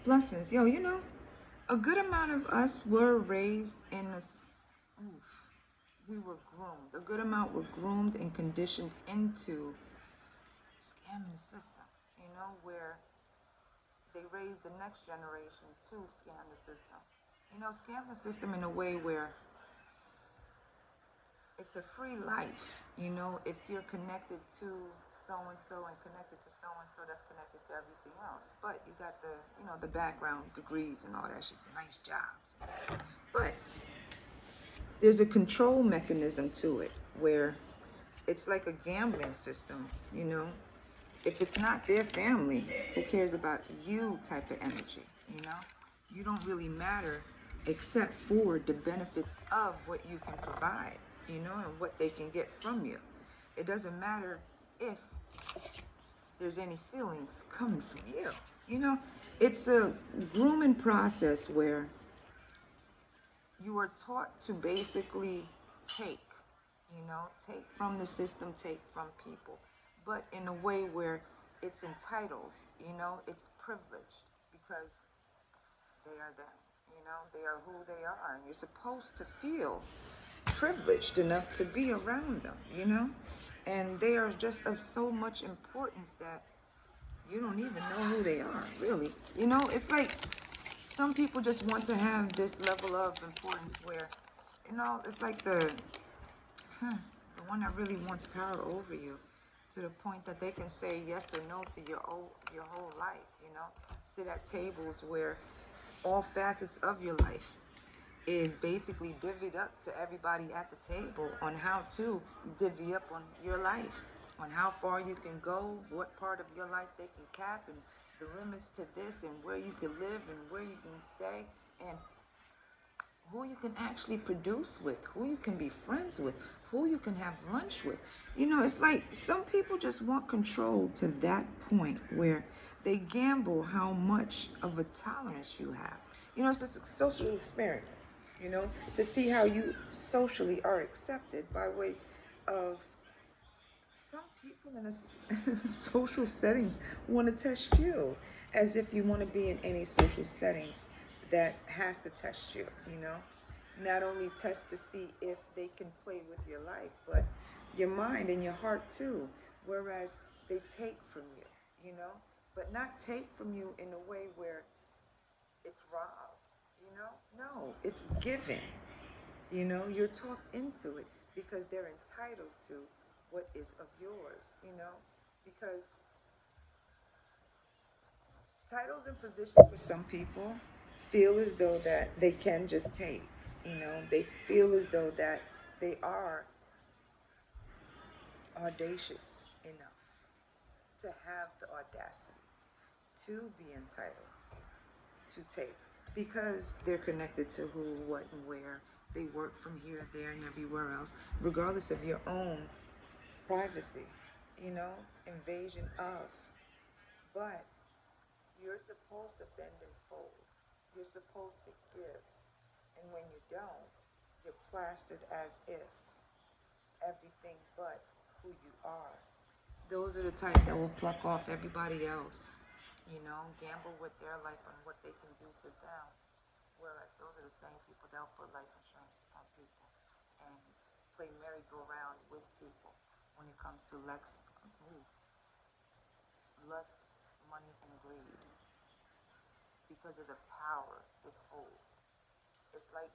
Blessings. Yo, a good amount of us were raised in oof, we were groomed. A good amount were groomed and conditioned into scamming the system, where they raise the next generation to scam the system. Scam the system in a way where it's a free life. If you're connected to so and so and connected to so and so, that's connected to everything else. But you got the background degrees and all that shit, the nice jobs. But there's a control mechanism to it where it's like a gambling system. If it's not their family, who cares about you type of energy. You don't really matter except for the benefits of what you can provide, and what they can get from you. It doesn't matter if there's any feelings coming from you. You know, it's a grooming process where you are taught to basically take, take from the system, take from people, but in a way where it's entitled, it's privileged because they are them, they are who they are, and you're supposed to feel privileged enough to be around them. And they are just of so much importance that you don't even know who they are, really. It's like some people just want to have this level of importance where, it's like the one that really wants power over you to the point that they can say yes or no to your whole life, sit at tables where all facets of your life is basically divvied up to everybody at the table on how to divvy up on your life, on how far you can go, what part of your life they can cap, and the limits to this, and where you can live, and where you can stay, and who you can actually produce with, who you can be friends with, who you can have lunch with. It's like some people just want control to that point where they gamble how much of a tolerance you have. It's a social experiment, to see how you socially are accepted by way of some people in a social settings want to test you as if you want to be in any social settings that has to test you. Not only test to see if they can play with your life, but your mind and your heart too. Whereas they take from you, but not take from you in a way where it's robbed. No, it's given. You're talked into it because they're entitled to what is of yours. Because titles and positions for some people feel as though that they can just take. They feel as though that they are audacious enough to have the audacity to be entitled to take because they're connected to who, what, and where. They work from here, there, and everywhere else, regardless of your own privacy, invasion of. But you're supposed to bend and fold. You're supposed to give. And when you don't, you're plastered as if everything but who you are. Those are the type that will pluck off everybody else, gamble with their life and what they can do to them. Whereas those are the same people that'll put life insurance on people and play merry-go-round with people when it comes to lust, money, and greed because of the power it holds. It's like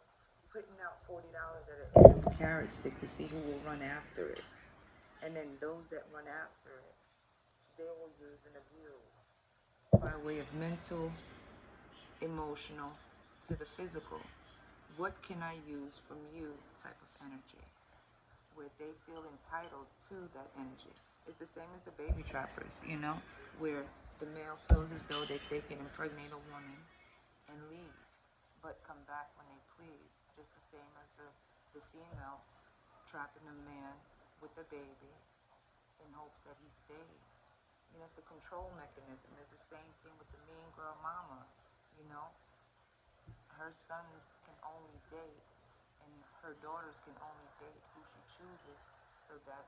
putting out $40 at an end of a carrot stick to see who will run after it. And then those that run after it, they will use and abuse by way of mental, emotional, to the physical. What can I use from you type of energy where they feel entitled to that energy. It's the same as the baby trappers, where the male feels as though that they can impregnate a woman and leave, but come back when they please. Just the same as the female trapping a man with a baby in hopes that he stays. It's a control mechanism. It's the same thing with the mean girl mama. You know, her sons can only date, and her daughters can only date who she chooses, so that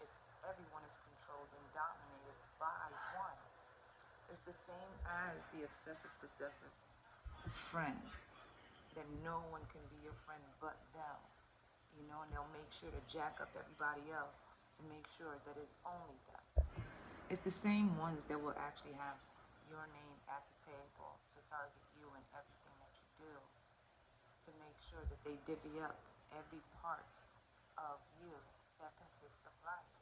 if everyone is controlled and dominated by one, It's the same as the obsessive possessive friend, that no one can be your friend but them, and they'll make sure to jack up everybody else to make sure that it's only them. It's the same ones that will actually have your name at the table to target you in everything that you do, to make sure that they divvy up every part of you that consists of life.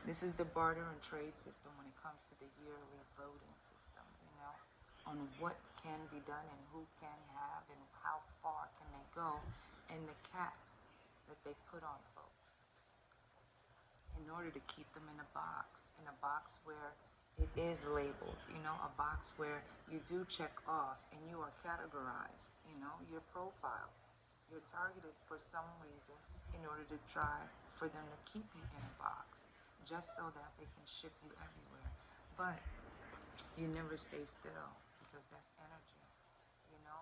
This is the barter and trade system when it comes to the yearly voting system, on what can be done and who can have and how far can they go, and the cap that they put on folks in order to keep them in a box where it is labeled, a box where you do check off and you are categorized, you're profiled, you're targeted for some reason in order to try for them to keep you in a box just so that they can ship you everywhere. But you never stay still because that's energy, you know.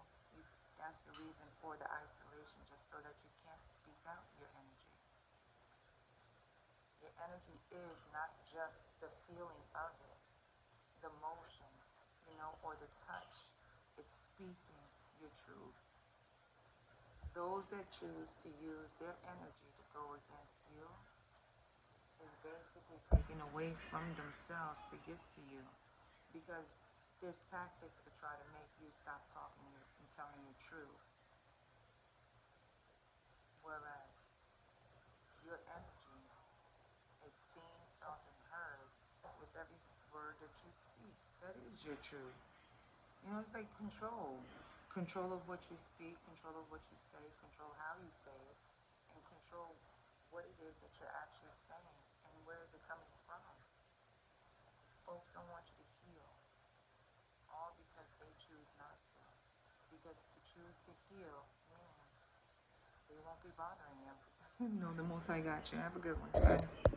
That's the reason for the isolation, just so that you can't speak out your energy. Your energy is not just the feeling of it, the motion, or the touch. It's speaking your truth. Those that choose to use their energy to go against you is basically taken away from themselves to give to you, because there's tactics to try to make you stop talking and telling your truth, whereas your energy is seen, felt, and heard with every word that you speak. That is your truth. It's like control. Control of what you speak, control of what you say, control how you say it, and control what it is that you're actually saying and where is it coming from. Folks don't want you to heal, all because they choose not to. Because to choose to heal means they won't be bothering you. The Most High got you. Have a good one. Bye.